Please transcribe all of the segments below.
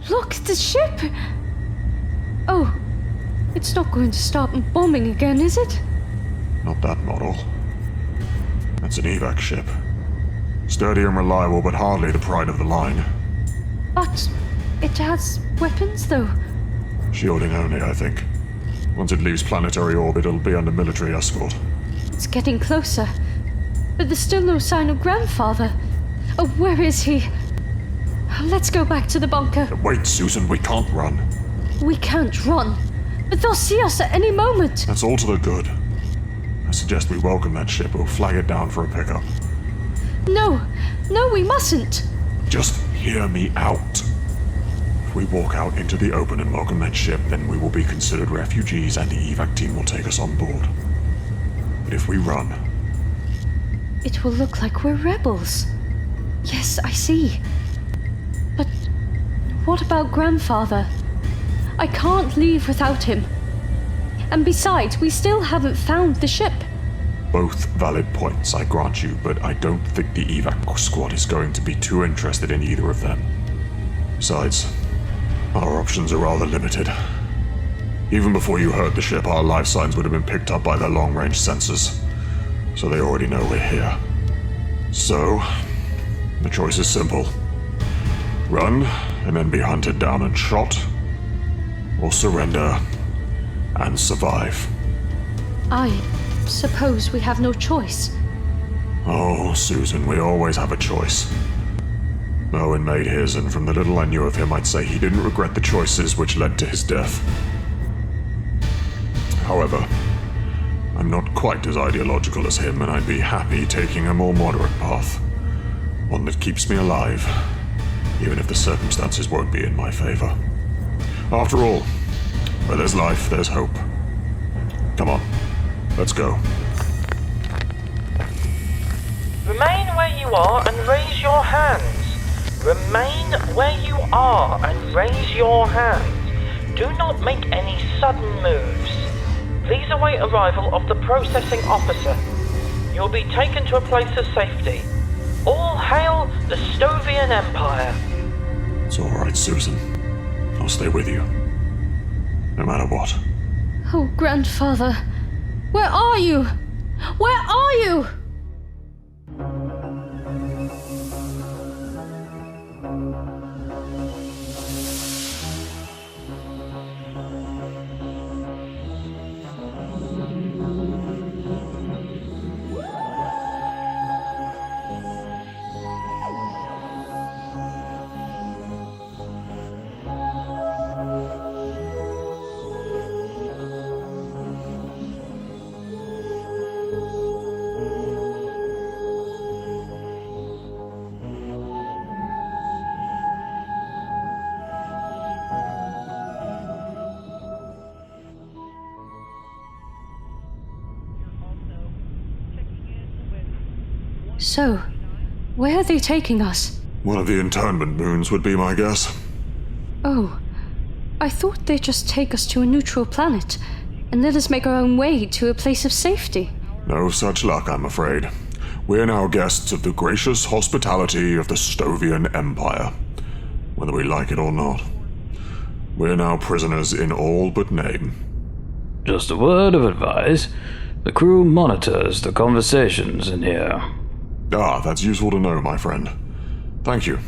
Look, the ship! Oh, it's not going to start bombing again, is it? Not that model. That's an Evac ship. Sturdy and reliable, but hardly the pride of the line. But it has weapons, though. Shielding only, I think. Once it leaves planetary orbit, it'll be under military escort. It's getting closer. But there's still no sign of Grandfather. Oh, where is he? Let's go back to the bunker. Wait, Susan, we can't run. We can't run. But they'll see us at any moment. That's all to the good. I suggest we welcome that ship or flag it down for a pickup. No, we mustn't. Just hear me out. If we walk out into the open and welcome that ship, then we will be considered refugees and the evac team will take us on board. But if we run... It will look like we're rebels. Yes, I see. But what about Grandfather? I can't leave without him. And besides, we still haven't found the ship. Both valid points, I grant you, but I don't think the evac squad is going to be too interested in either of them. Besides, our options are rather limited. Even before you heard the ship, our life signs would have been picked up by their long-range sensors, so they already know we're here. So, the choice is simple. Run, and then be hunted down and shot, or surrender and survive. I suppose we have no choice. Oh, Susan, we always have a choice. Owen made his, and from the little I knew of him, I'd say he didn't regret the choices which led to his death. However, I'm not quite as ideological as him, and I'd be happy taking a more moderate path. One that keeps me alive, even if the circumstances won't be in my favor. After all, where there's life, there's hope. Come on, let's go. Remain where you are and raise your hands. Remain where you are and raise your hands. Do not make any sudden moves. Please await arrival of the processing officer. You'll be taken to a place of safety. All hail the Stovian Empire. It's all right, Susan. I'll stay with you. No matter what. Oh, Grandfather. Where are you? Where are you? So, where are they taking us? One of the internment moons would be my guess. Oh, I thought they'd just take us to a neutral planet and let us make our own way to a place of safety. No such luck, I'm afraid. We're now guests of the gracious hospitality of the Stovian Empire, whether we like it or not. We're now prisoners in all but name. Just a word of advice. The crew monitors the conversations in here. Ah, that's useful to know, my friend. Thank you.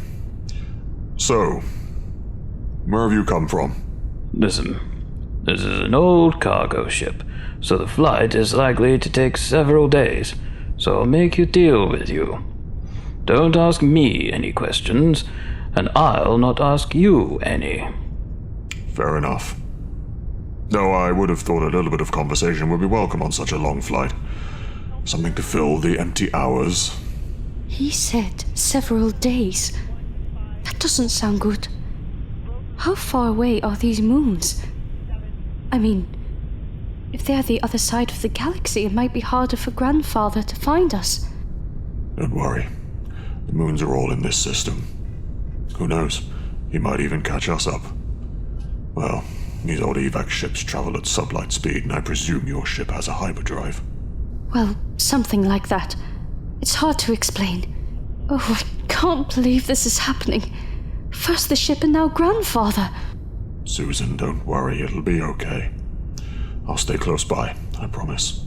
So, where have you come from? Listen, this is an old cargo ship, so the flight is likely to take several days, so I'll make a deal with you. Don't ask me any questions, and I'll not ask you any. Fair enough. Though I would have thought a little bit of conversation would be welcome on such a long flight. Something to fill the empty hours. He said several days. That doesn't sound good. How far away are these moons? I mean, if they're the other side of the galaxy, it might be harder for Grandfather to find us. Don't worry. The moons are all in this system. Who knows? He might even catch us up. Well, these old evac ships travel at sublight speed, and I presume your ship has a hyperdrive. Well, something like that. It's hard to explain. Oh, I can't believe this is happening. First the ship and now grandfather. Susan, don't worry, it'll be okay. I'll stay close by, I promise.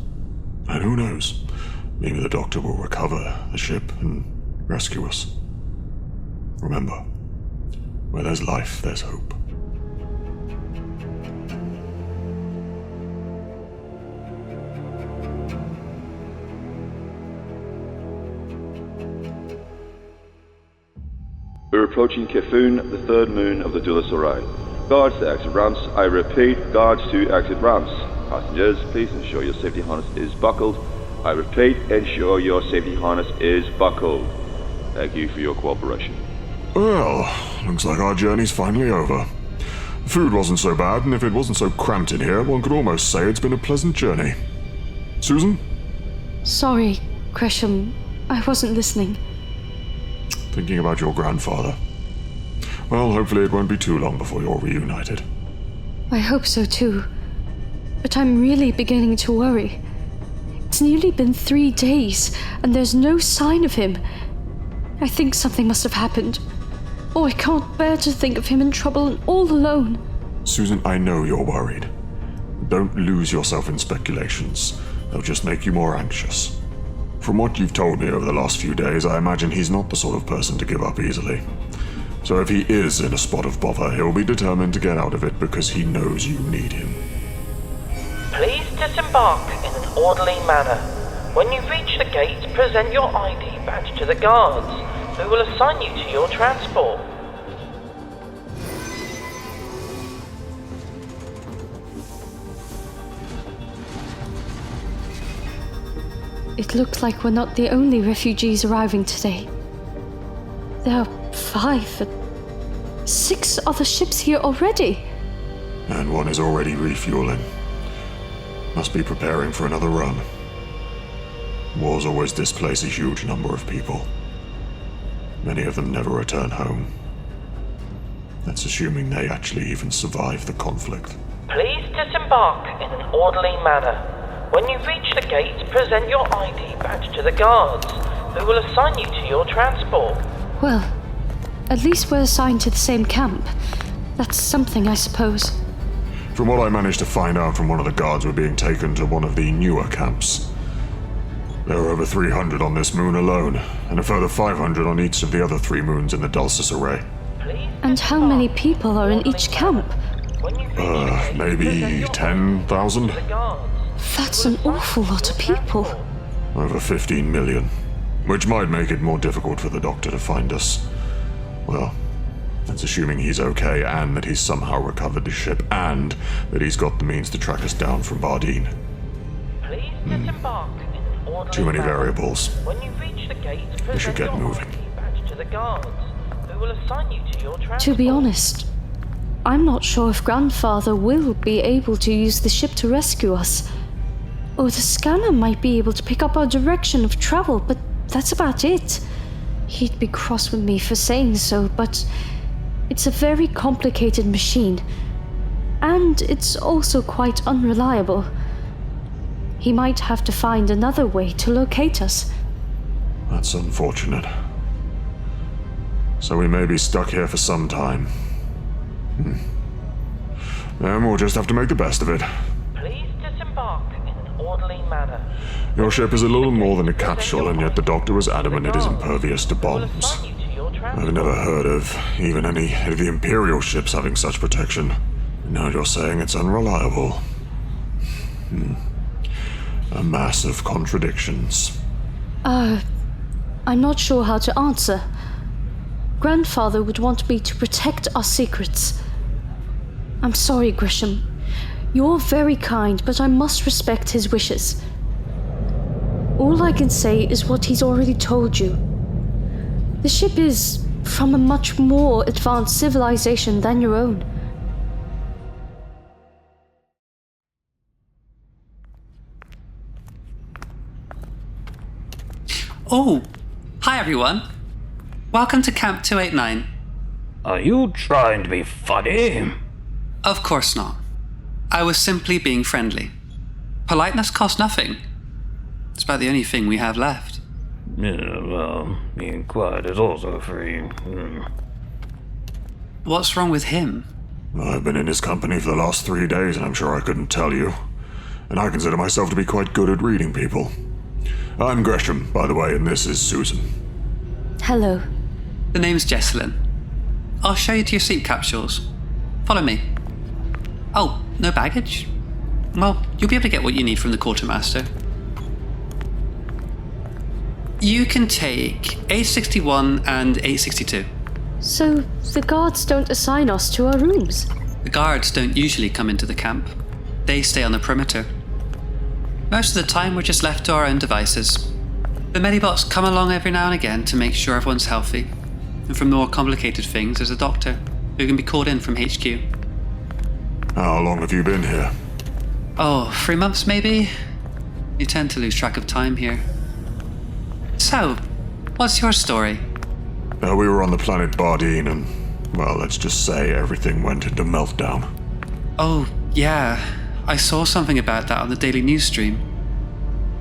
And who knows, maybe the doctor will recover the ship and rescue us. Remember, where there's life, there's hope. We're approaching Kefun, the third moon of the Dulles Orion. Guards to exit ramps. I repeat, guards to exit ramps. Passengers, please ensure your safety harness is buckled. I repeat, ensure your safety harness is buckled. Thank you for your cooperation. Well, looks like our journey's finally over. The food wasn't so bad, and if it wasn't so cramped in here, one could almost say it's been a pleasant journey. Susan? Sorry, Greshem. I wasn't listening. Thinking about your grandfather. Well, hopefully it won't be too long before you're reunited. I hope so too. But I'm really beginning to worry. It's nearly been 3 days, and there's no sign of him. I think something must have happened. Oh, I can't bear to think of him in trouble and all alone. Susan, I know you're worried. Don't lose yourself in speculations. They'll just make you more anxious. From what you've told me over the last few days, I imagine he's not the sort of person to give up easily. So if he is in a spot of bother, he'll be determined to get out of it because he knows you need him. Please disembark in an orderly manner. When you reach the gate, present your ID badge to the guards, who will assign you to your transport. It looks like we're not the only refugees arriving today. There are 5, 6 other ships here already. And one is already refueling. Must be preparing for another run. Wars always displace a huge number of people. Many of them never return home. That's assuming they actually even survive the conflict. Please disembark in an orderly manner. When you reach the gate, present your ID badge to the guards, who will assign you to your transport. Well, at least we're assigned to the same camp. That's something, I suppose. From what I managed to find out from one of the guards, we're being taken to one of the newer camps. There are over 300 on this moon alone, and a further 500 on each of the other 3 moons in the Dulces array. And how many people are in each camp? Maybe 10,000? That's an awful lot of people. Over 15 million. Which might make it more difficult for the doctor to find us. Well, that's assuming he's okay and that he's somehow recovered the ship and that he's got the means to track us down from Bardeen. Please disembark in an orderly Too many manner. variables. When you reach the gate, We should present get your moving. ID badge to the guards, who will assign you to your transport. To be honest, I'm not sure if Grandfather will be able to use the ship to rescue us. Or the scanner might be able to pick up our direction of travel, but that's about it. He'd be cross with me for saying so, but it's a very complicated machine. And it's also quite unreliable. He might have to find another way to locate us. That's unfortunate. So we may be stuck here for some time. Then we'll just have to make the best of it. Please disembark in an orderly manner. Your ship is a little more than a capsule, and yet the doctor was adamant it is impervious to bombs. I've never heard of even any of the Imperial ships having such protection. Now you're saying it's unreliable. A mass of contradictions. I'm not sure how to answer. Grandfather would want me to protect our secrets. I'm sorry, Greshem. You're very kind, but I must respect his wishes. All I can say is what he's already told you. The ship is from a much more advanced civilization than your own. Oh, hi everyone. Welcome to Camp 289. Are you trying to be funny? Of course not. I was simply being friendly. Politeness costs nothing. It's about the only thing we have left. Yeah, well, being quiet is also free. What's wrong with him? I've been in his company for the last 3 days, and I'm sure I couldn't tell you. And I consider myself to be quite good at reading people. I'm Greshem, by the way, and this is Susan. Hello. The name's Jessalin. I'll show you to your sleep capsules. Follow me. Oh, no baggage? Well, you'll be able to get what you need from the quartermaster. You can take 861 and 862. So the guards don't assign us to our rooms? The guards don't usually come into the camp. They stay on the perimeter. Most of the time, we're just left to our own devices. The medibots come along every now and again to make sure everyone's healthy. And for more complicated things, there's a doctor who can be called in from HQ. How long have you been here? Oh, 3 months maybe? You tend to lose track of time here. So, what's your story? We were on the planet Bardeen and, well, let's just say everything went into meltdown. Oh, yeah. I saw something about that on the daily news stream.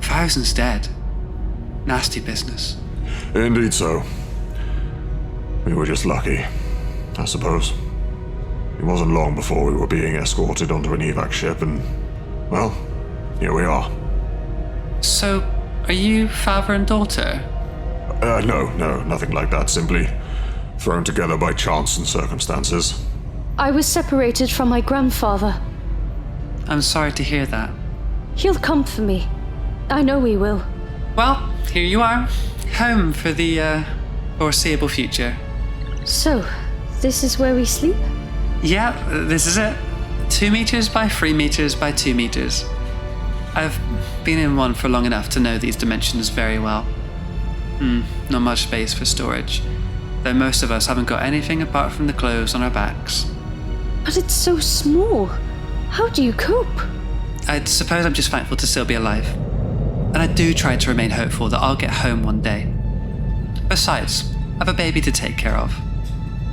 Thousands dead. Nasty business. Indeed so. We were just lucky, I suppose. It wasn't long before we were being escorted onto an Evac ship and, well, here we are. So, are you father and daughter? No, nothing like that. Simply thrown together by chance and circumstances. I was separated from my grandfather. I'm sorry to hear that. He'll come for me. I know he will. Well, here you are. Home for the foreseeable future. So, this is where we sleep? Yeah, this is it. 2 meters by 3 meters by 2 meters. I've been in one for long enough to know these dimensions very well. Not much space for storage, though most of us haven't got anything apart from the clothes on our backs. But it's so small. How do you cope? I suppose I'm just thankful to still be alive. And I do try to remain hopeful that I'll get home one day. Besides, I have a baby to take care of.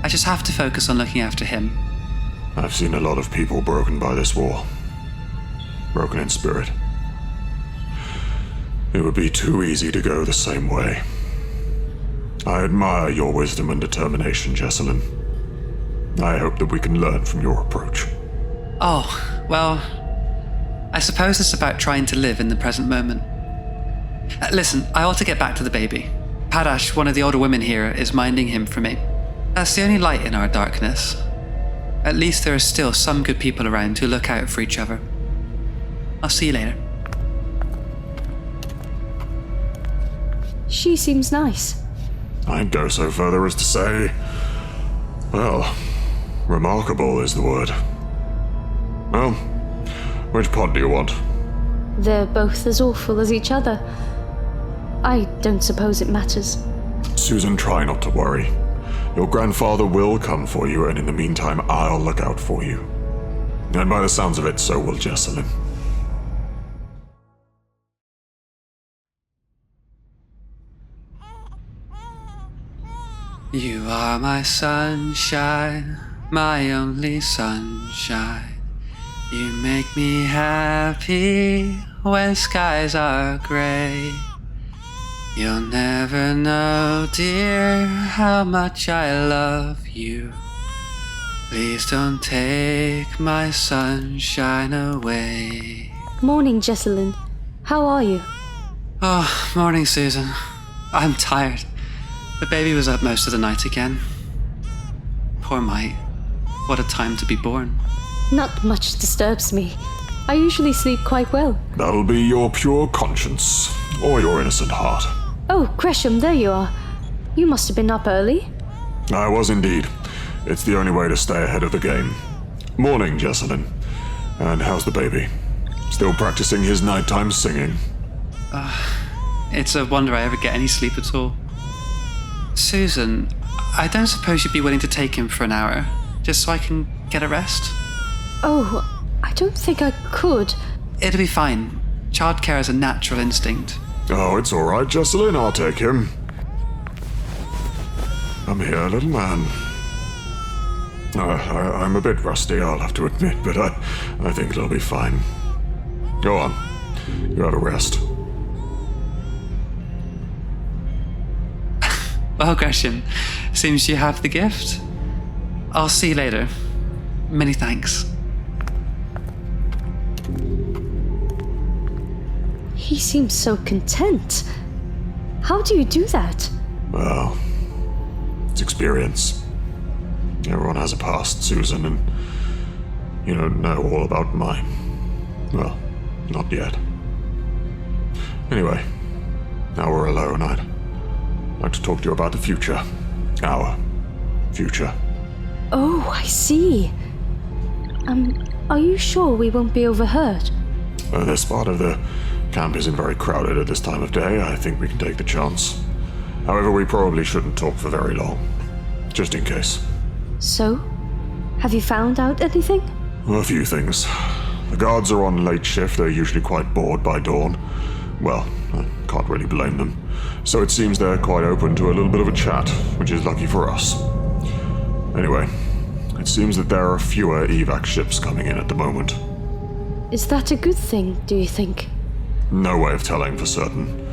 I just have to focus on looking after him. I've seen a lot of people broken by this war. Broken in spirit. It would be too easy to go the same way. I admire your wisdom and determination, Jessalin. I hope that we can learn from your approach. Oh, well, I suppose it's about trying to live in the present moment. Listen, I ought to get back to the baby. Padash, one of the older women here, is minding him for me. That's the only light in our darkness. At least there are still some good people around who look out for each other. I'll see you later. She seems nice. I'd go so further as to say, well, remarkable is the word. Well, which pod do you want? They're both as awful as each other. I don't suppose it matters. Susan, try not to worry. Your grandfather will come for you, and in the meantime, I'll look out for you. And by the sounds of it, so will Jessalin. You are my sunshine, my only sunshine. You make me happy when skies are grey. You'll never know, dear, how much I love you. Please don't take my sunshine away. Morning, Jessalin. How are you? Oh, morning, Susan. I'm tired. The baby was up most of the night again. Poor mite. What a time to be born. Not much disturbs me. I usually sleep quite well. That'll be your pure conscience, or your innocent heart. Oh, Greshem, there you are. You must have been up early. I was indeed. It's the only way to stay ahead of the game. Morning, Jessalin. And how's the baby? Still practicing his nighttime singing? It's a wonder I ever get any sleep at all. Susan, I don't suppose you'd be willing to take him for an hour, just so I can get a rest? Oh, I don't think I could. It'll be fine. Childcare is a natural instinct. Oh, it's all right, Jessalin. I'll take him. Come here, little man. I'm a bit rusty, I'll have to admit, but I think it'll be fine. Go on. You have a rest. Well, Greshem, seems you have the gift. I'll see you later. Many thanks. He seems so content. How do you do that? Well, it's experience. Everyone has a past, Susan, and you don't know all about mine. Well, not yet. Anyway, now we're alone, I'd like to talk to you about the future. Our future. Oh, I see. Are you sure we won't be overheard? This part of the camp isn't very crowded at this time of day. I think we can take the chance. However, we probably shouldn't talk for very long. Just in case. So? Have you found out anything? A few things. The guards are on late shift. They're usually quite bored by dawn. Well, I can't really blame them. So it seems they're quite open to a little bit of a chat, which is lucky for us. Anyway, it seems that there are fewer evac ships coming in at the moment. Is that a good thing, do you think? No way of telling for certain.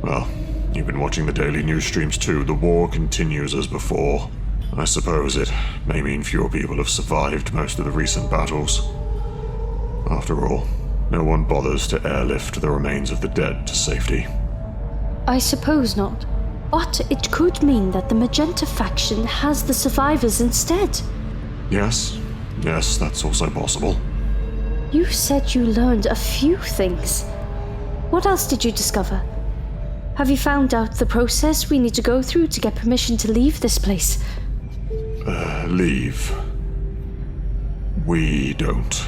Well, you've been watching the daily news streams too. The war continues as before. I suppose it may mean fewer people have survived most of the recent battles. After all, no one bothers to airlift the remains of the dead to safety. I suppose not. But it could mean that the Magenta faction has the survivors instead. Yes, that's also possible. You said you learned a few things. What else did you discover? Have you found out the process we need to go through to get permission to leave this place? Leave. We don't.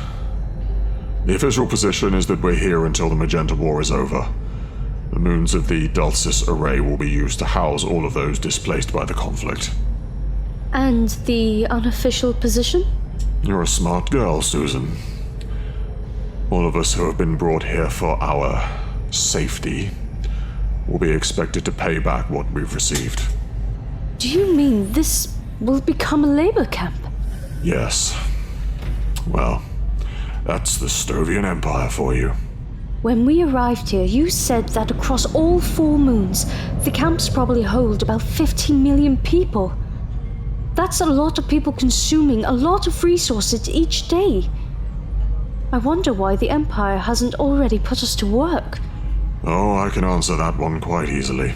The official position is that we're here until the Magenta War is over. The moons of the Dulcis array will be used to house all of those displaced by the conflict. And the unofficial position? You're a smart girl, Susan. All of us who have been brought here for our safety will be expected to pay back what we've received. Do you mean this will become a labor camp? Yes. Well, that's the Stovian Empire for you. When we arrived here, you said that across all 4 moons, the camps probably hold about 15 million people. That's a lot of people consuming a lot of resources each day. I wonder why the Empire hasn't already put us to work. Oh, I can answer that one quite easily.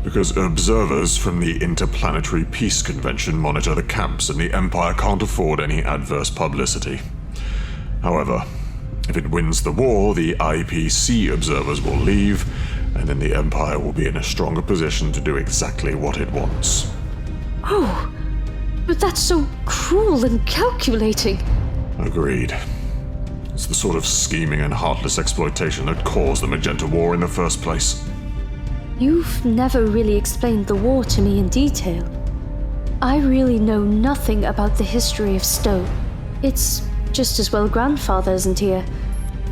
Because observers from the Interplanetary Peace Convention monitor the camps, and the Empire can't afford any adverse publicity. However, if it wins the war, the IPC observers will leave, and then the Empire will be in a stronger position to do exactly what it wants. Oh, but that's so cruel and calculating. Agreed. It's the sort of scheming and heartless exploitation that caused the Magenta War in the first place. You've never really explained the war to me in detail. I really know nothing about the history of Stowe. It's just as well Grandfather isn't here.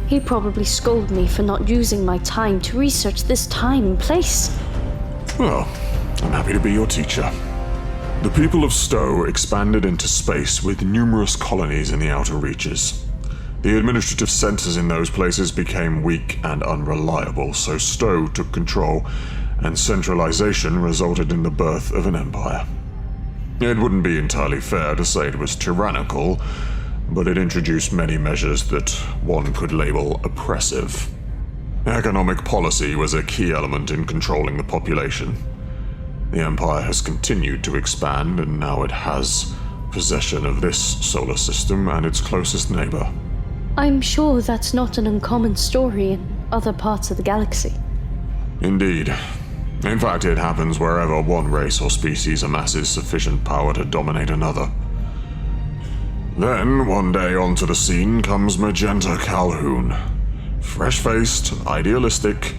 He'd probably scold me for not using my time to research this time and place. Well, I'm happy to be your teacher. The people of Stowe expanded into space with numerous colonies in the outer reaches. The administrative centers in those places became weak and unreliable, so Stowe took control, and centralization resulted in the birth of an empire. It wouldn't be entirely fair to say it was tyrannical, but it introduced many measures that one could label oppressive. Economic policy was a key element in controlling the population. The Empire has continued to expand, and now it has possession of this solar system and its closest neighbor. I'm sure that's not an uncommon story in other parts of the galaxy. Indeed. In fact, it happens wherever one race or species amasses sufficient power to dominate another. Then, one day onto the scene comes Magenta Calhoun. Fresh-faced, idealistic,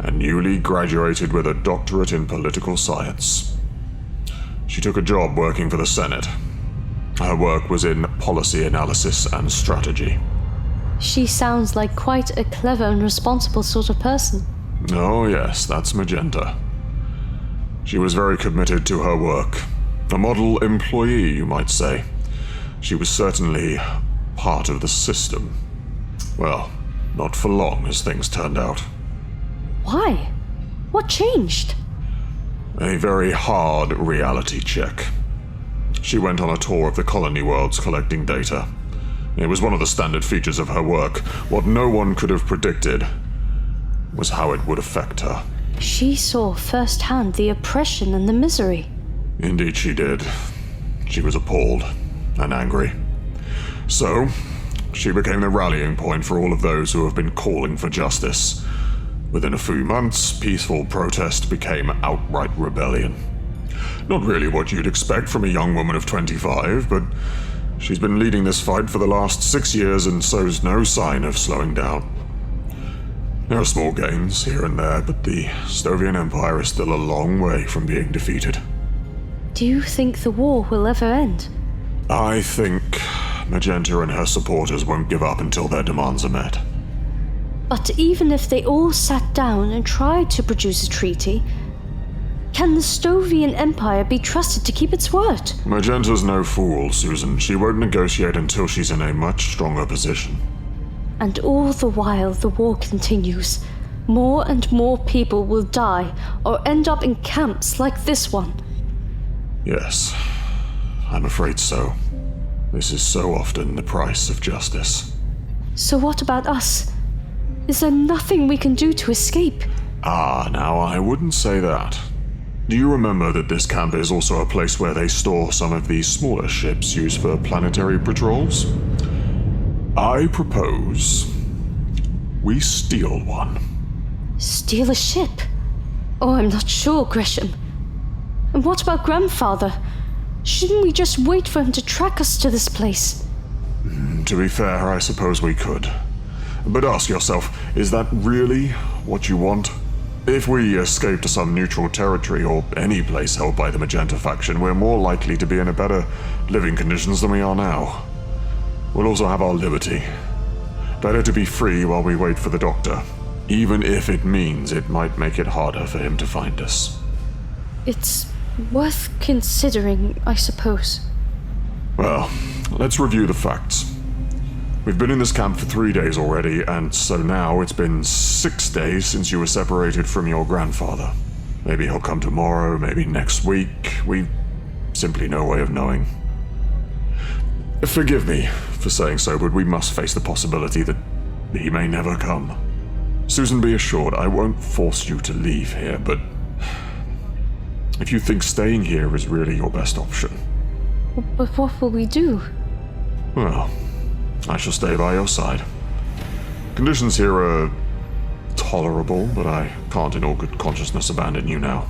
and newly graduated with a doctorate in political science. She took a job working for the Senate. Her work was in policy analysis and strategy. She sounds like quite a clever and responsible sort of person. Oh yes, that's Magenta. She was very committed to her work. A model employee, you might say. She was certainly part of the system. Well, not for long, as things turned out. Why? What changed? A very hard reality check. She went on a tour of the colony worlds collecting data. It was one of the standard features of her work. What no one could have predicted was how it would affect her. She saw firsthand the oppression and the misery. Indeed she did. She was appalled and angry. So, she became the rallying point for all of those who have been calling for justice. Within a few months, peaceful protest became outright rebellion. Not really what you'd expect from a young woman of 25, but she's been leading this fight for the last 6 years and shows no sign of slowing down. There are small gains here and there, but the Stovian Empire is still a long way from being defeated. Do you think the war will ever end? I think Magenta and her supporters won't give up until their demands are met. But even if they all sat down and tried to produce a treaty, can the Stovian Empire be trusted to keep its word? Magenta's no fool, Susan. She won't negotiate until she's in a much stronger position. And all the while the war continues, more and more people will die or end up in camps like this one. Yes, I'm afraid so. This is so often the price of justice. So what about us? Is there nothing we can do to escape? Now I wouldn't say that. Do you remember that this camp is also a place where they store some of these smaller ships used for planetary patrols? I propose we steal one. Steal a ship? Oh, I'm not sure, Greshem. And what about Grandfather? Shouldn't we just wait for him to track us to this place? To be fair, I suppose we could. But ask yourself, is that really what you want? If we escape to some neutral territory or any place held by the Magenta faction, we're more likely to be in a better living conditions than we are now. We'll also have our liberty. Better to be free while we wait for the doctor, even if it means it might make it harder for him to find us. It's worth considering, I suppose. Well, let's review the facts. We've been in this camp for 3 days already, and so now it's been 6 days since you were separated from your grandfather. Maybe he'll come tomorrow, maybe next week. We've simply no way of knowing. Forgive me for saying so, but we must face the possibility that he may never come. Susan, be assured, I won't force you to leave here, but if you think staying here is really your best option. But what will we do? Well, I shall stay by your side. Conditions here are tolerable, but I can't in all good consciousness abandon you now.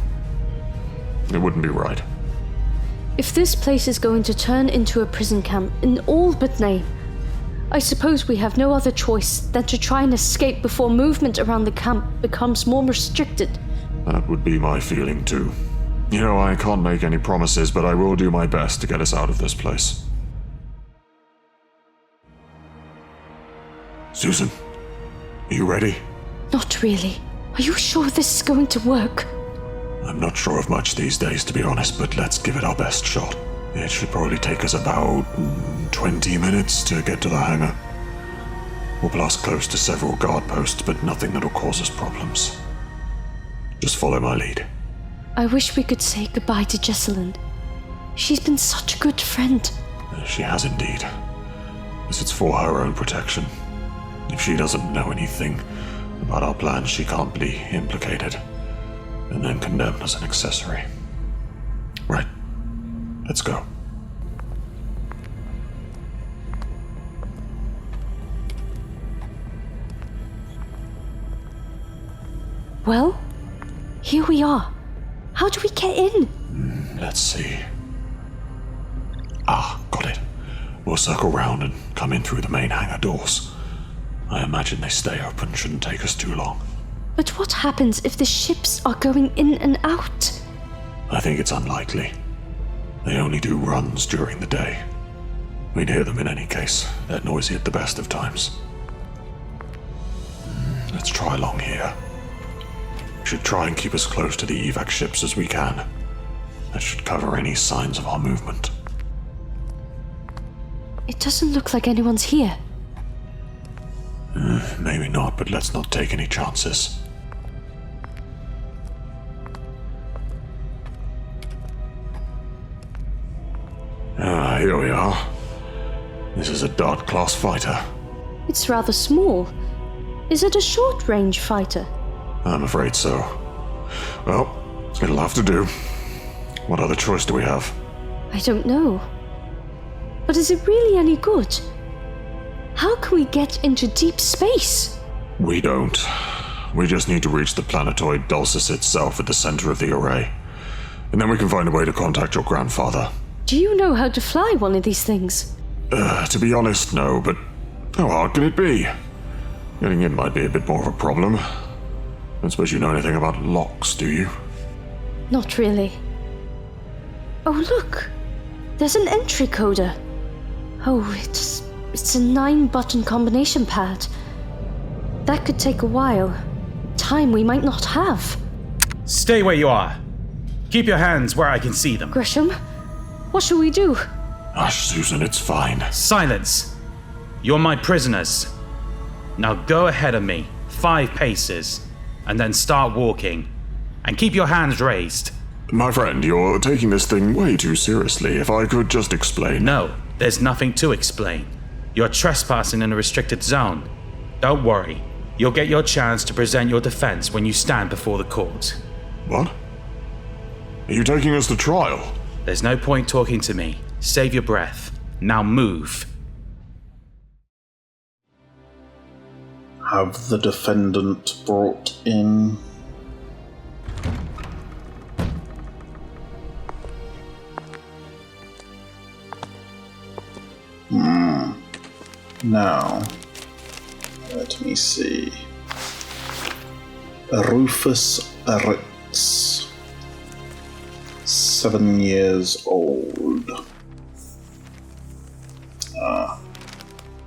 It wouldn't be right. If this place is going to turn into a prison camp in all but name, I suppose we have no other choice than to try and escape before movement around the camp becomes more restricted. That would be my feeling too. You know, I can't make any promises, but I will do my best to get us out of this place. Susan, are you ready? Not really. Are you sure this is going to work? I'm not sure of much these days, to be honest, but let's give it our best shot. It should probably take us about 20 minutes to get to the hangar. We'll blast close to several guard posts, but nothing that'll cause us problems. Just follow my lead. I wish we could say goodbye to Jessalin. She's been such a good friend. She has indeed. This is for her own protection. If she doesn't know anything about our plans, she can't be implicated, and then condemned as an accessory. Right. Let's go. Well, here we are. How do we get in? Let's see. Got it. We'll circle round and come in through the main hangar doors. I imagine they stay open, shouldn't take us too long. But what happens if the ships are going in and out? I think it's unlikely. They only do runs during the day. We'd hear them in any case. They're noisy at the best of times. Let's try along here. We should try and keep as close to the Evac ships as we can. That should cover any signs of our movement. It doesn't look like anyone's here. Maybe not, but let's not take any chances. here we are. This is a Dart class fighter. It's rather small. Is it a short-range fighter? I'm afraid so. Well, it'll have to do. What other choice do we have? I don't know. But is it really any good? How can we get into deep space? We don't. We just need to reach the planetoid Dulcis itself at the center of the array. And then we can find a way to contact your grandfather. Do you know how to fly one of these things? To be honest, no, but how hard can it be? Getting in might be a bit more of a problem. I don't suppose you know anything about locks, do you? Not really. Oh, look! There's an entry coder. Oh, it's a 9-button combination pad. That could take a while. Time we might not have. Stay where you are. Keep your hands where I can see them. Greshem, what shall we do? Hush, Susan, it's fine. Silence. You're my prisoners. Now go ahead of me, 5 paces, and then start walking. And keep your hands raised. My friend, you're taking this thing way too seriously. If I could just explain. No, there's nothing to explain. You're trespassing in a restricted zone. Don't worry. You'll get your chance to present your defense when you stand before the court. What? Are you taking us to trial? There's no point talking to me. Save your breath. Now move. Have the defendant brought in. Now, let me see. Rufus Rix, 7 years old.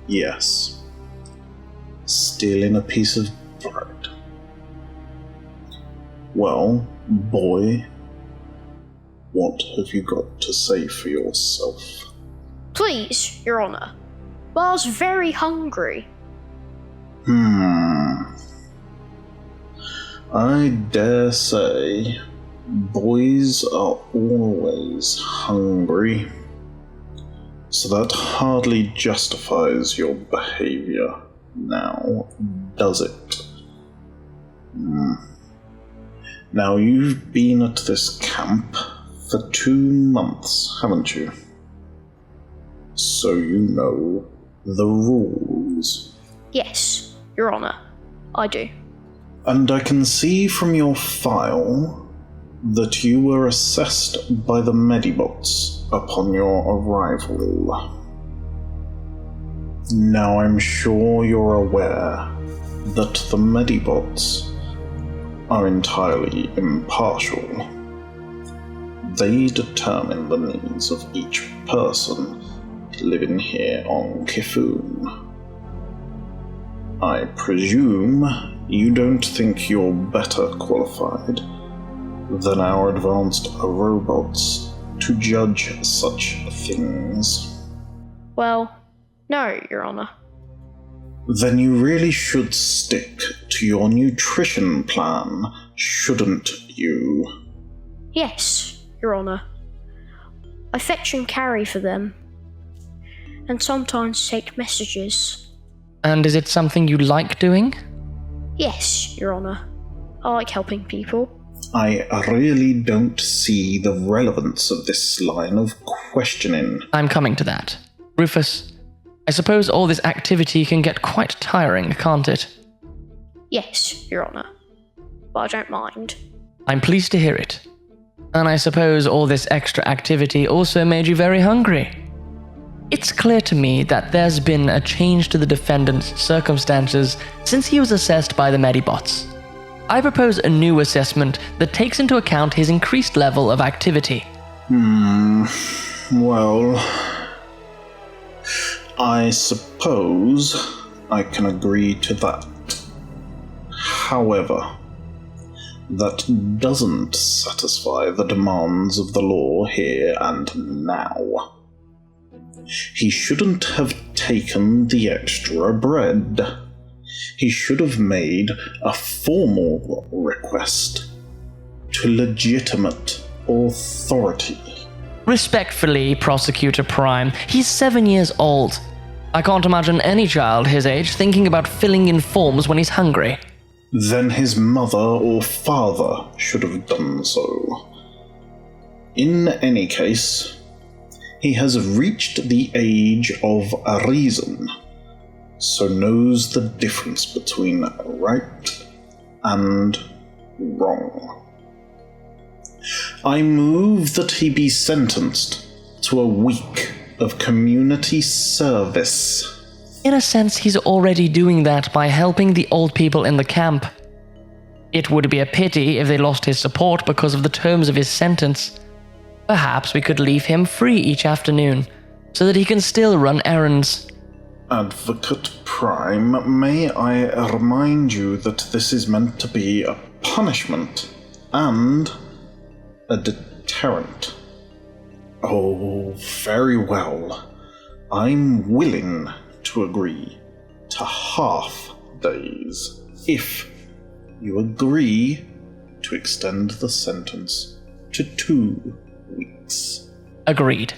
Yes. Stealing a piece of bread. Well, boy, what have you got to say for yourself? Please, Your Honour. Bar's very hungry. I dare say boys are always hungry, so that hardly justifies your behaviour now, does it? Now, you've been at this camp for 2 months, haven't you? So you know the rules. Yes, Your Honour, I do. And I can see from your file that you were assessed by the Medibots upon your arrival. Now I'm sure you're aware that the Medibots are entirely impartial. They determine the needs of each person living here on Kifoon. I presume you don't think you're better qualified than our advanced robots to judge such things. Well, no, Your Honour. Then you really should stick to your nutrition plan, shouldn't you? Yes, Your Honour. I fetch and carry for them, and sometimes take messages. And is it something you like doing? Yes, Your Honour. I like helping people. I really don't see the relevance of this line of questioning. I'm coming to that. Rufus, I suppose all this activity can get quite tiring, can't it? Yes, Your Honour. But I don't mind. I'm pleased to hear it. And I suppose all this extra activity also made you very hungry. It's clear to me that there's been a change to the defendant's circumstances since he was assessed by the Medibots. I propose a new assessment that takes into account his increased level of activity. Well, I suppose I can agree to that. However, that doesn't satisfy the demands of the law here and now. He shouldn't have taken the extra bread. He should have made a formal request to legitimate authority. Respectfully, Prosecutor Prime, he's 7 years old. I can't imagine any child his age thinking about filling in forms when he's hungry. Then his mother or father should have done so. In any case, he has reached the age of reason, so knows the difference between right and wrong. I move that he be sentenced to a week of community service. In a sense, he's already doing that by helping the old people in the camp. It would be a pity if they lost his support because of the terms of his sentence. Perhaps we could leave him free each afternoon, so that he can still run errands. Advocate Prime, may I remind you that this is meant to be a punishment and a deterrent. Oh, very well. I'm willing to agree to half days if you agree to extend the sentence to 2 weeks. Agreed.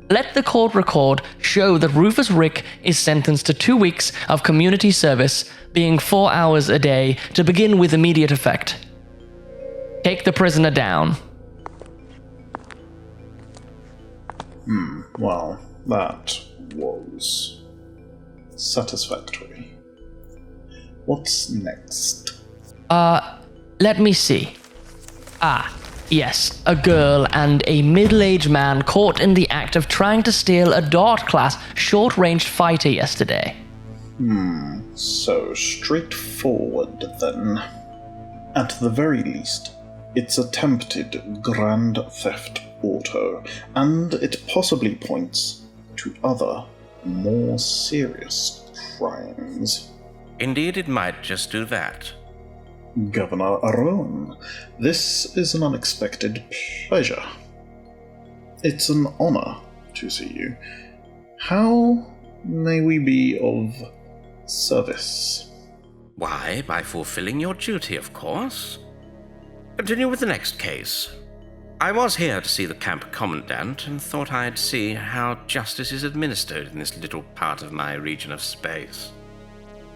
Let the court record show that Rufus Rick is sentenced to 2 weeks of community service, being 4 hours a day, to begin with immediate effect. Take the prisoner down. Well, that was satisfactory. What's next? Let me see. Yes, a girl and a middle-aged man caught in the act of trying to steal a Dart-class short-range fighter yesterday. So straightforward then. At the very least, it's attempted grand theft auto, and it possibly points to other, more serious crimes. Indeed, it might just do that. Governor Rowan, this is an unexpected pleasure. It's an honor to see you. How may we be of service? Why, by fulfilling your duty, of course. Continue with the next case. I was here to see the camp commandant and thought I'd see how justice is administered in this little part of my region of space.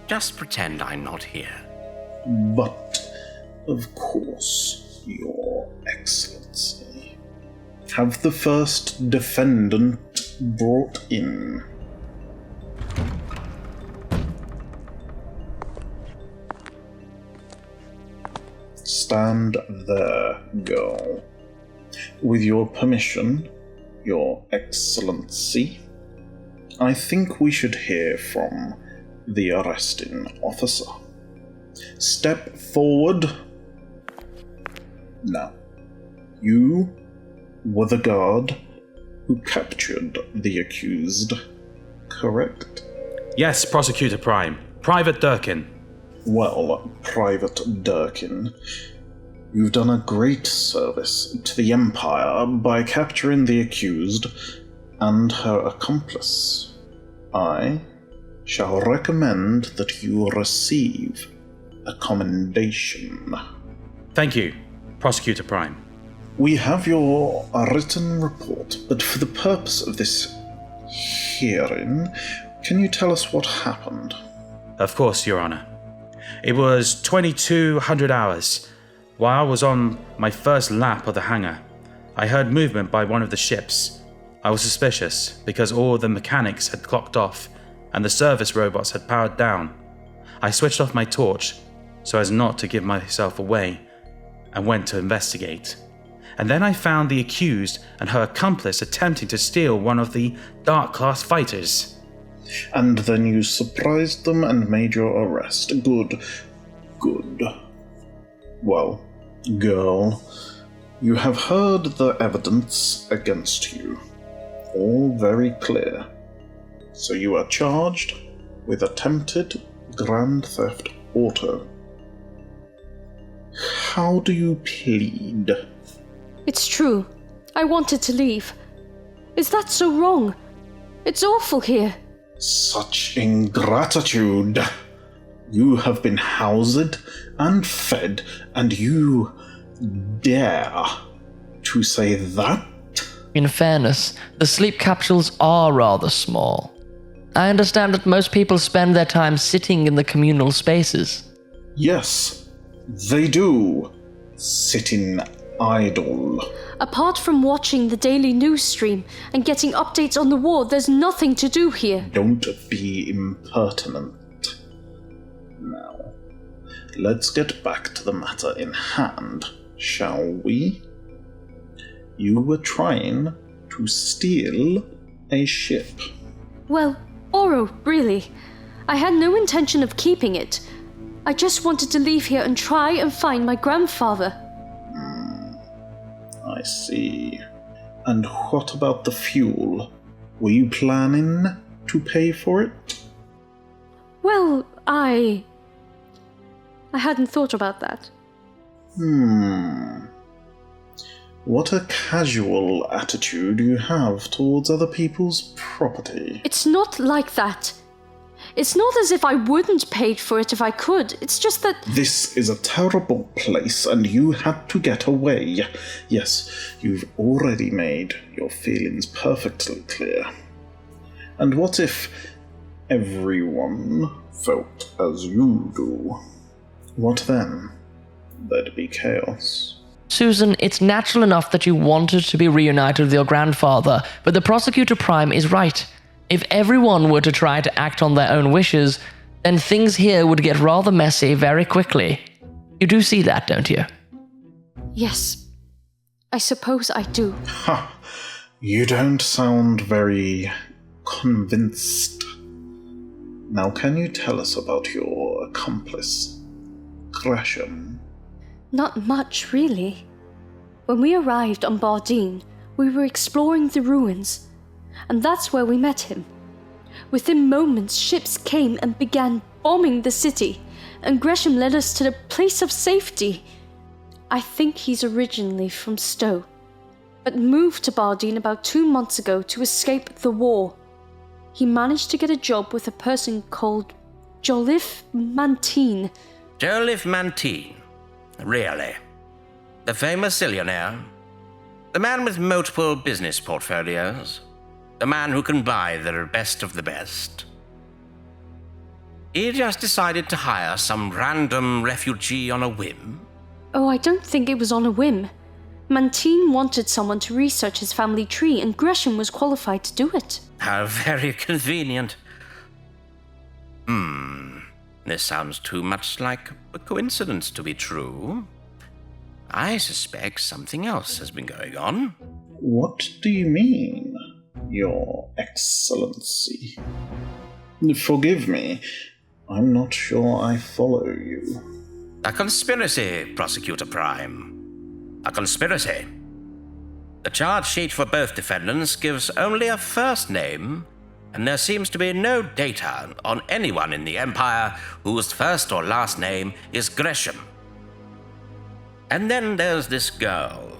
Just pretend I'm not here. But, of course, Your Excellency. Have the first defendant brought in. Stand there, girl. With your permission, Your Excellency, I think we should hear from the arresting officer. Step forward. Now, you were the guard who captured the accused, correct? Yes, Prosecutor Prime. Private Durkin. Well, Private Durkin, you've done a great service to the Empire by capturing the accused and her accomplice. I shall recommend that you receive a commendation. Thank you, Prosecutor Prime. We have your written report, but for the purpose of this hearing, can you tell us what happened? Of course, Your Honor. It was 2200 hours. While I was on my first lap of the hangar, I heard movement by one of the ships. I was suspicious because all the mechanics had clocked off and the service robots had powered down. I switched off my torch so as not to give myself away and went to investigate. And then I found the accused and her accomplice attempting to steal one of the Dart-class fighters. And then you surprised them and made your arrest. Good. Well, girl, you have heard the evidence against you. All very clear. So you are charged with attempted grand theft auto. How do you plead? It's true. I wanted to leave. Is that so wrong? It's awful here. Such ingratitude. You have been housed and fed, and you dare to say that? In fairness, the sleep capsules are rather small. I understand that most people spend their time sitting in the communal spaces. Yes, they do. Sitting idle. Apart from watching the daily news stream and getting updates on the war, there's nothing to do here. Don't be impertinent. Now, let's get back to the matter in hand, shall we? You were trying to steal a ship. Well, Oro, really. I had no intention of keeping it. I just wanted to leave here and try and find my grandfather. I see. And what about the fuel? Were you planning to pay for it? Well, I hadn't thought about that. What a casual attitude you have towards other people's property. It's not like that. It's not as if I wouldn't pay for it if I could. It's just that... This is a terrible place and you had to get away. Yes, you've already made your feelings perfectly clear. And what if everyone felt as you do? What then? There'd be chaos. Susan, it's natural enough that you wanted to be reunited with your grandfather, but the Prosecutor Prime is right. If everyone were to try to act on their own wishes, then things here would get rather messy very quickly. You do see that, don't you? Yes, I suppose I do. Ha! You don't sound very convinced. Now, can you tell us about your accomplice, Greshem? Not much, really. When we arrived on Bardeen, we were exploring the ruins, and that's where we met him. Within moments, ships came and began bombing the city, and Greshem led us to the place of safety. I think he's originally from Stowe, but moved to Bardeen about 2 months ago to escape the war. He managed to get a job with a person called Joliffe Mantine. Joliffe Mantine? Really? The famous zillionaire? The man with multiple business portfolios? The man who can buy the best of the best? He just decided to hire some random refugee on a whim? Oh, I don't think it was on a whim. Mantine wanted someone to research his family tree, and Greshem was qualified to do it. How very convenient. This sounds too much like a coincidence to be true. I suspect something else has been going on. What do you mean, Your Excellency? Forgive me, I'm not sure I follow you. A conspiracy, Prosecutor Prime. A conspiracy. The charge sheet for both defendants gives only a first name, and there seems to be no data on anyone in the Empire whose first or last name is Greshem. And then there's this girl.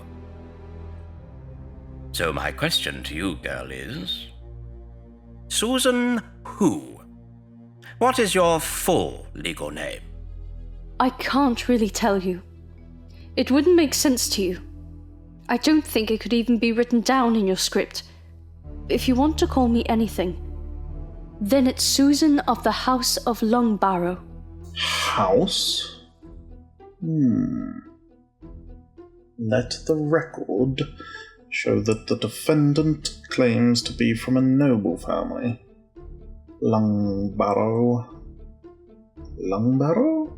So my question to you, girl, is... Susan who? What is your full legal name? I can't really tell you. It wouldn't make sense to you. I don't think it could even be written down in your script. If you want to call me anything, then it's Susan of the House of Longbarrow. House? Let the record show that the defendant claims to be from a noble family. Longbarrow? Longbarrow?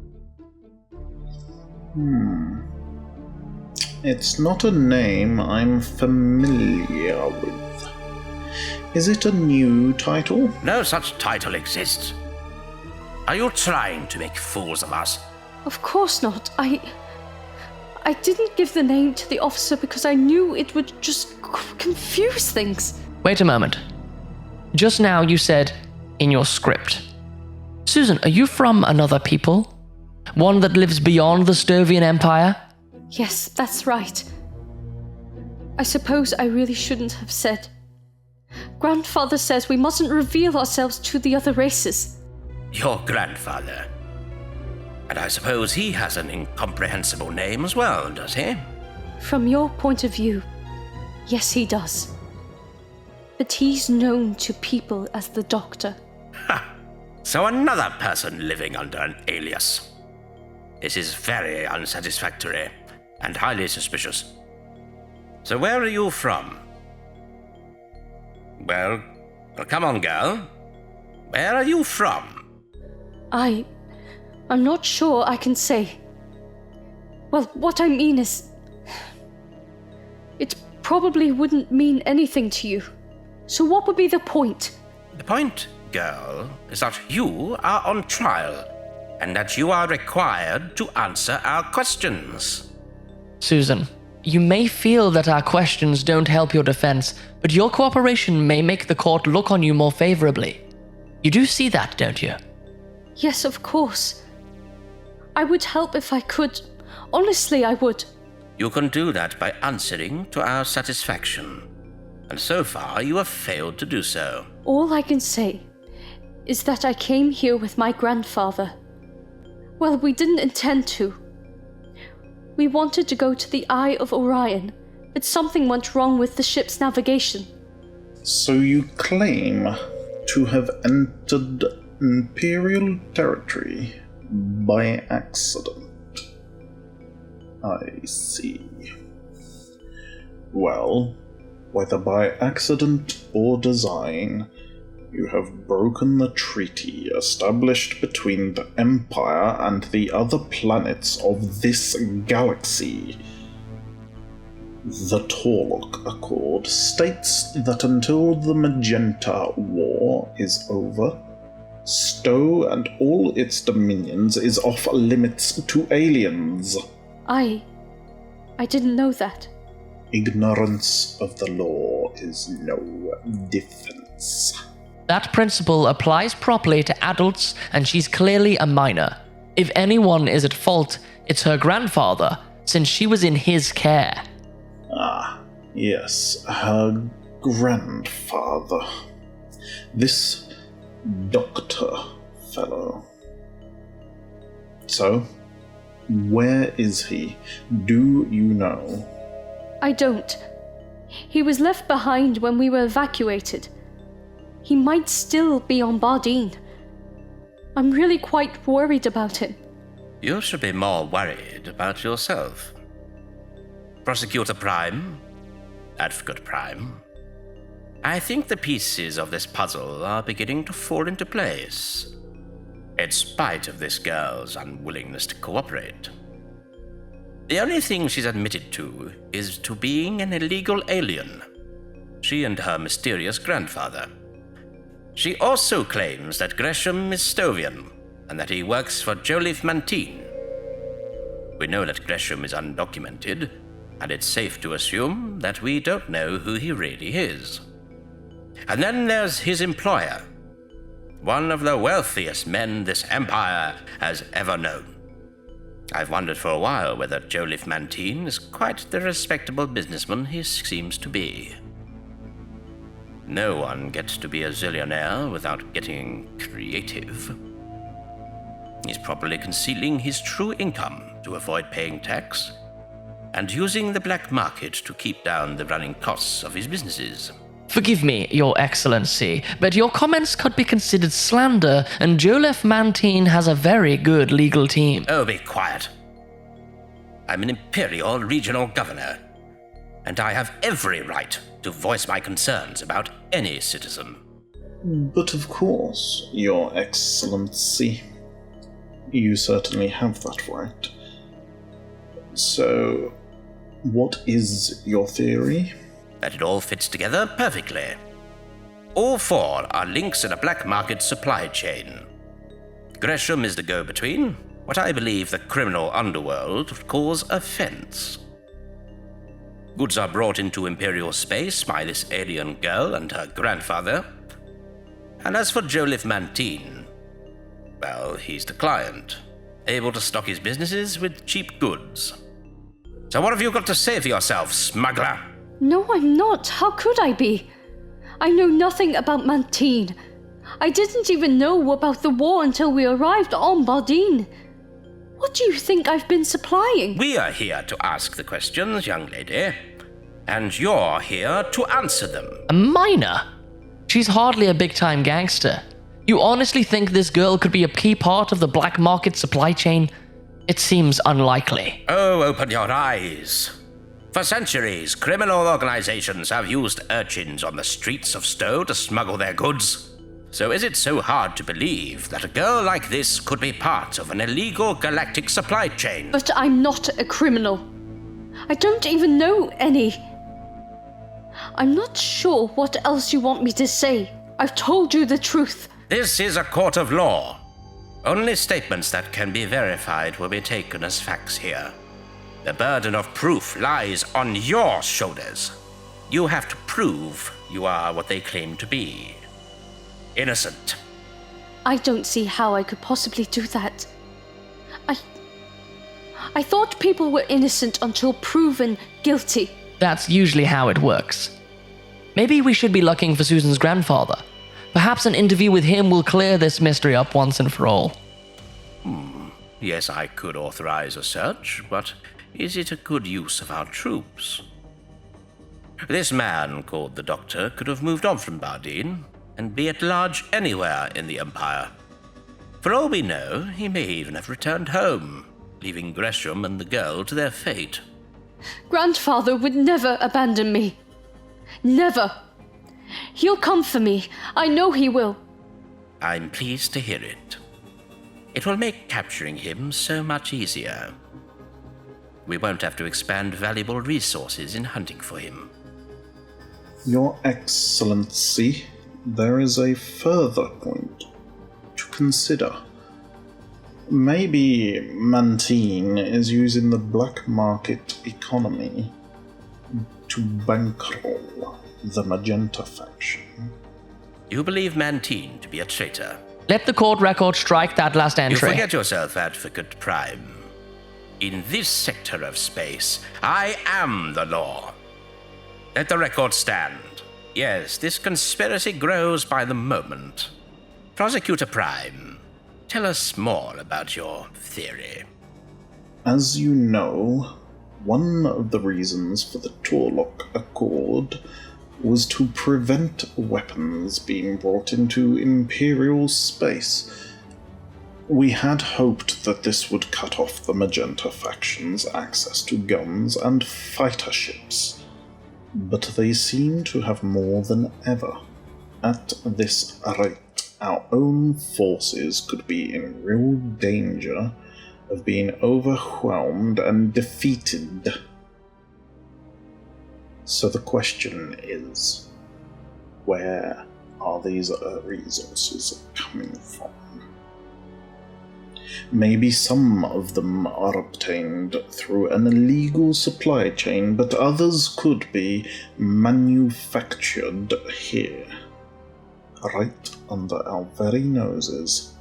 It's not a name I'm familiar with. Is it a new title? No such title exists. Are you trying to make fools of us? Of course not. I didn't give the name to the officer because I knew it would just confuse things. Wait a moment. Just now you said, in your script. Susan, are you from another people? One that lives beyond the Stovian Empire? Yes, that's right. I suppose I really shouldn't have said. Grandfather says we mustn't reveal ourselves to the other races. Your grandfather? And I suppose he has an incomprehensible name as well, does he? From your point of view, Yes, he does. But he's known to people as the Doctor. Ha! So another person living under an alias. This is very unsatisfactory and highly suspicious. So where are you from? Well, come on, girl. Where are you from? I'm not sure I can say. Well, what I mean is... It probably wouldn't mean anything to you. So what would be the point? The point, girl, is that you are on trial, and that you are required to answer our questions. Susan, you may feel that our questions don't help your defense, but your cooperation may make the court look on you more favorably. You do see that, don't you? Yes, of course. I would help if I could. Honestly, I would. You can do that by answering to our satisfaction. And so far, you have failed to do so. All I can say is that I came here with my grandfather. Well, we didn't intend to. We wanted to go to the Eye of Orion, but something went wrong with the ship's navigation. So you claim to have entered Imperial territory by accident. I see. Well, whether by accident or design, you have broken the treaty established between the Empire and the other planets of this galaxy. The Torlok Accord states that until the Magenta War is over, Stowe and all its dominions is off limits to aliens. I didn't know that. Ignorance of the law is no defense. That principle applies properly to adults, and she's clearly a minor. If anyone is at fault, it's her grandfather, since she was in his care. Ah, yes, her grandfather. This doctor fellow. So, where is he? Do you know? I don't. He was left behind when we were evacuated. He might still be on Bardeen. I'm really quite worried about him. You should be more worried about yourself. Prosecutor Prime, Advocate Prime, I think the pieces of this puzzle are beginning to fall into place, in spite of this girl's unwillingness to cooperate. The only thing she's admitted to is to being an illegal alien, she and her mysterious grandfather. She also claims that Greshem is Stovian, and that he works for Joliffe Mantine. We know that Greshem is undocumented, and it's safe to assume that we don't know who he really is. And then there's his employer, one of the wealthiest men this empire has ever known. I've wondered for a while whether Joliffe Mantine is quite the respectable businessman he seems to be. No one gets to be a zillionaire without getting creative. He's probably concealing his true income to avoid paying tax, and using the black market to keep down the running costs of his businesses. Forgive me, Your Excellency, but your comments could be considered slander, and Joliffe Mantine has a very good legal team. Oh, be quiet. I'm an Imperial Regional Governor, and I have every right to voice my concerns about any citizen. But of course, Your Excellency. You certainly have that right. So, what is your theory? That it all fits together perfectly. All four are links in a black market supply chain. Greshem is the go-between, what I believe the criminal underworld calls a fence. Goods are brought into Imperial space by this alien girl and her grandfather. And as for Joliffe Mantine, well, he's the client, able to stock his businesses with cheap goods. So what have you got to say for yourself, smuggler? No, I'm not. How could I be? I know nothing about Mantine. I didn't even know about the war until we arrived on Bardeen. What do you think I've been supplying? We are here to ask the questions, young lady. And you're here to answer them. A minor? She's hardly a big-time gangster. You honestly think this girl could be a key part of the black market supply chain? It seems unlikely. Oh, open your eyes. For centuries, criminal organizations have used urchins on the streets of Stowe to smuggle their goods. So is it so hard to believe that a girl like this could be part of an illegal galactic supply chain? But I'm not a criminal. I don't even know any. I'm not sure what else you want me to say. I've told you the truth. This is a court of law. Only statements that can be verified will be taken as facts here. The burden of proof lies on your shoulders. You have to prove you are what they claim to be. Innocent. I don't see how I could possibly do that. I thought people were innocent until proven guilty. That's usually how it works. Maybe we should be looking for Susan's grandfather. Perhaps an interview with him will clear this mystery up once and for all. Yes, I could authorize a search, but is it a good use of our troops? This man called the Doctor could have moved on from Bardeen and be at large anywhere in the Empire. For all we know, he may even have returned home, leaving Greshem and the girl to their fate. Grandfather would never abandon me. Never. He'll come for me. I know he will. I'm pleased to hear it. It will make capturing him so much easier. We won't have to expend valuable resources in hunting for him. Your Excellency, there is a further point to consider. Maybe MacSeain is using the black market economy to bankroll the Magenta faction. You believe MacSeain to be a traitor? Let the court record strike that last entry. You forget yourself, Advocate Prime. In this sector of space, I am the law. Let the record stand. Yes, this conspiracy grows by the moment. Prosecutor Prime, tell us more about your theory. As you know, one of the reasons for the Torlock Accord was to prevent weapons being brought into Imperial space. We had hoped that this would cut off the Magenta faction's access to guns and fighter ships, but they seem to have more than ever. At this rate, our own forces could be in real danger of being overwhelmed and defeated. So the question is, where are these resources coming from? Maybe some of them are obtained through an illegal supply chain, but others could be manufactured here, right under our very noses.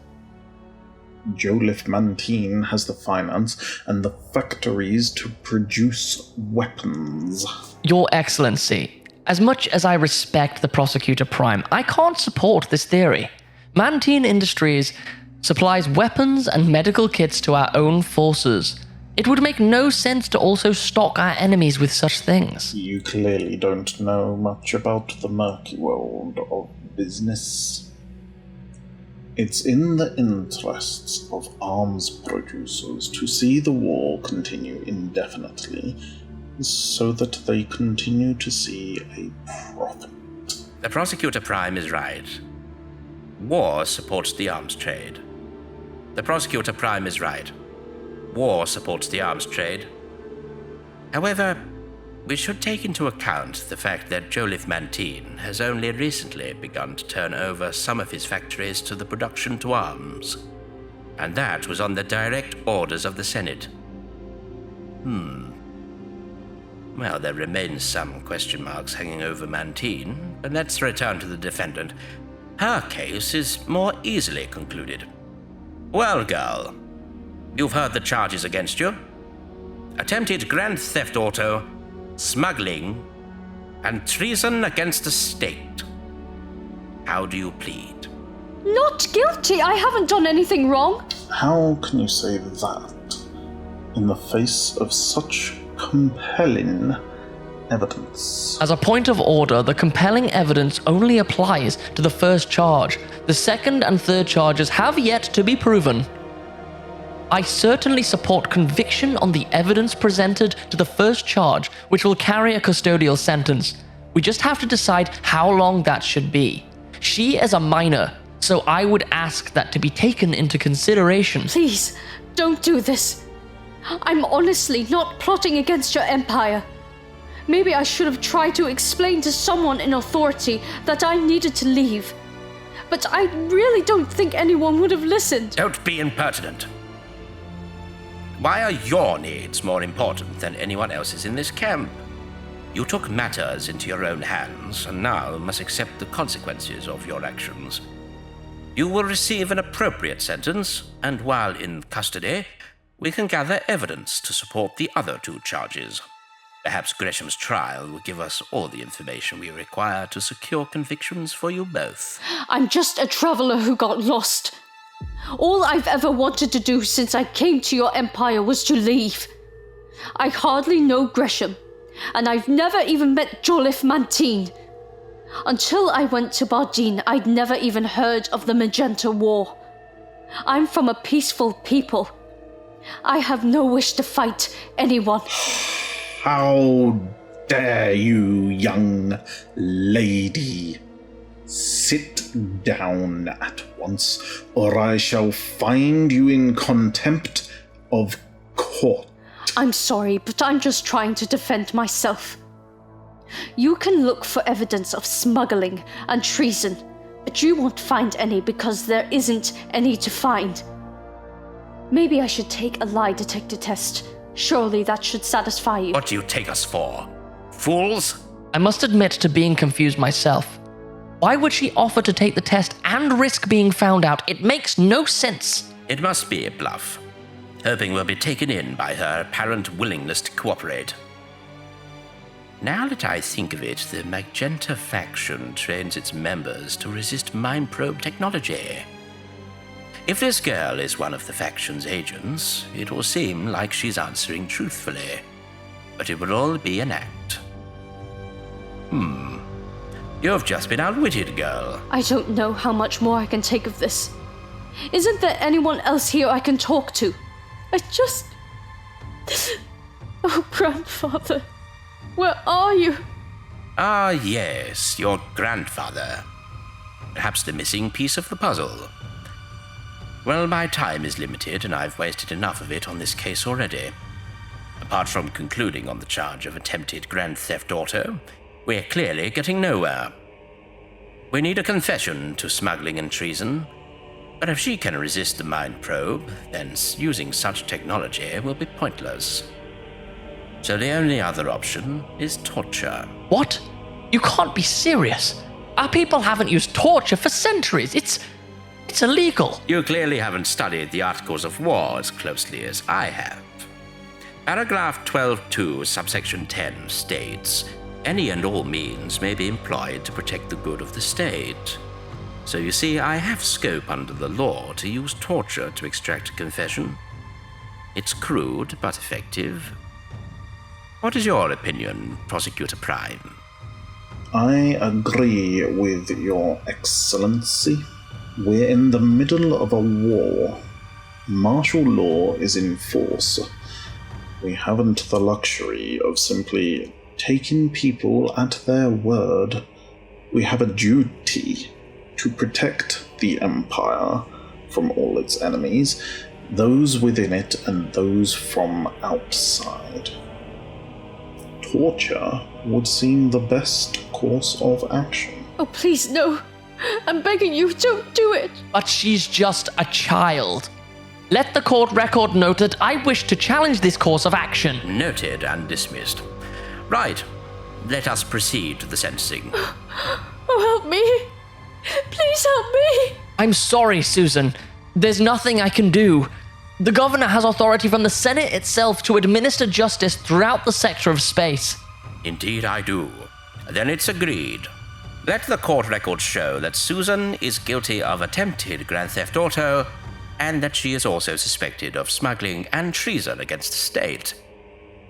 Joliffe MacSeain has the finance and the factories to produce weapons. Your Excellency, as much as I respect the Prosecutor Prime, I can't support this theory. MacSeain Industries supplies weapons and medical kits to our own forces. It would make no sense to also stock our enemies with such things. You clearly don't know much about the murky world of business. It's in the interests of arms producers to see the war continue indefinitely, so that they continue to see a profit. The Prosecutor Prime is right. War supports the arms trade. The Prosecutor Prime is right. War supports the arms trade. However, we should take into account the fact that Joliffe MacSeain has only recently begun to turn over some of his factories to the production to arms. And that was on the direct orders of the Senate. Well, there remains some question marks hanging over MacSeain, but let's return to the defendant. Her case is more easily concluded. Well, girl, you've heard the charges against you. Attempted grand theft auto, smuggling, and treason against the state. How do you plead? Not guilty! I haven't done anything wrong! How can you say that in the face of such compelling evidence. As a point of order, the compelling evidence only applies to the first charge. The second and third charges have yet to be proven. I certainly support conviction on the evidence presented to the first charge, which will carry a custodial sentence. We just have to decide how long that should be. She is a minor, so I would ask that to be taken into consideration. Please, don't do this. I'm honestly not plotting against your empire. Maybe I should have tried to explain to someone in authority that I needed to leave. But I really don't think anyone would have listened. Don't be impertinent. Why are your needs more important than anyone else's in this camp? You took matters into your own hands, and now must accept the consequences of your actions. You will receive an appropriate sentence, and while in custody, we can gather evidence to support the other two charges. Perhaps Gresham's trial will give us all the information we require to secure convictions for you both. I'm just a traveler who got lost. All I've ever wanted to do since I came to your empire was to leave. I hardly know Greshem, and I've never even met Joliffe Mantine. Until I went to Bardeen, I'd never even heard of the Magenta War. I'm from a peaceful people. I have no wish to fight anyone. How dare you, young lady? Sit down at once, or I shall find you in contempt of court. I'm sorry, but I'm just trying to defend myself. You can look for evidence of smuggling and treason, but you won't find any because there isn't any to find. Maybe I should take a lie detector test. Surely that should satisfy you. What do you take us for? Fools? I must admit to being confused myself. Why would she offer to take the test and risk being found out? It makes no sense. It must be a bluff, hoping we'll be taken in by her apparent willingness to cooperate. Now that I think of it, the Magenta faction trains its members to resist mind probe technology. If this girl is one of the faction's agents, it will seem like she's answering truthfully, but it will all be an act. You've just been outwitted, girl. I don't know how much more I can take of this. Isn't there anyone else here I can talk to? Oh, grandfather, where are you? Ah, yes, your grandfather. Perhaps the missing piece of the puzzle. Well, my time is limited, and I've wasted enough of it on this case already. Apart from concluding on the charge of attempted grand theft auto, we're clearly getting nowhere. We need a confession to smuggling and treason, but if she can resist the mind probe, then using such technology will be pointless. So the only other option is torture. What? You can't be serious. Our people haven't used torture for centuries. It's illegal. You clearly haven't studied the Articles of War as closely as I have. Paragraph 12.2, subsection 10 states, any and all means may be employed to protect the good of the state. So you see, I have scope under the law to use torture to extract a confession. It's crude, but effective. What is your opinion, Prosecutor Prime? I agree with your excellency. We're in the middle of a war. Martial law is in force. We haven't the luxury of simply taking people at their word. We have a duty to protect the Empire from all its enemies, those within it and those from outside. Torture would seem the best course of action. Oh, please, no. I'm begging you, don't do it. But she's just a child. Let the court record note that I wish to challenge this course of action. Noted and dismissed. Right. Let us proceed to the sentencing. Oh, help me. Please help me. I'm sorry, Susan. There's nothing I can do. The governor has authority from the Senate itself to administer justice throughout the sector of space. Indeed I do. Then it's agreed. Let the court record show that Susan is guilty of attempted grand theft auto, and that she is also suspected of smuggling and treason against the state.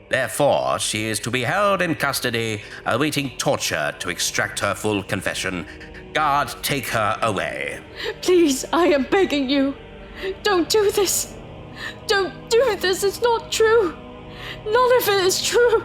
Therefore, she is to be held in custody, awaiting torture to extract her full confession. Guard, take her away. Please, I am begging you. Don't do this. Don't do this. It's not true. None of it is true.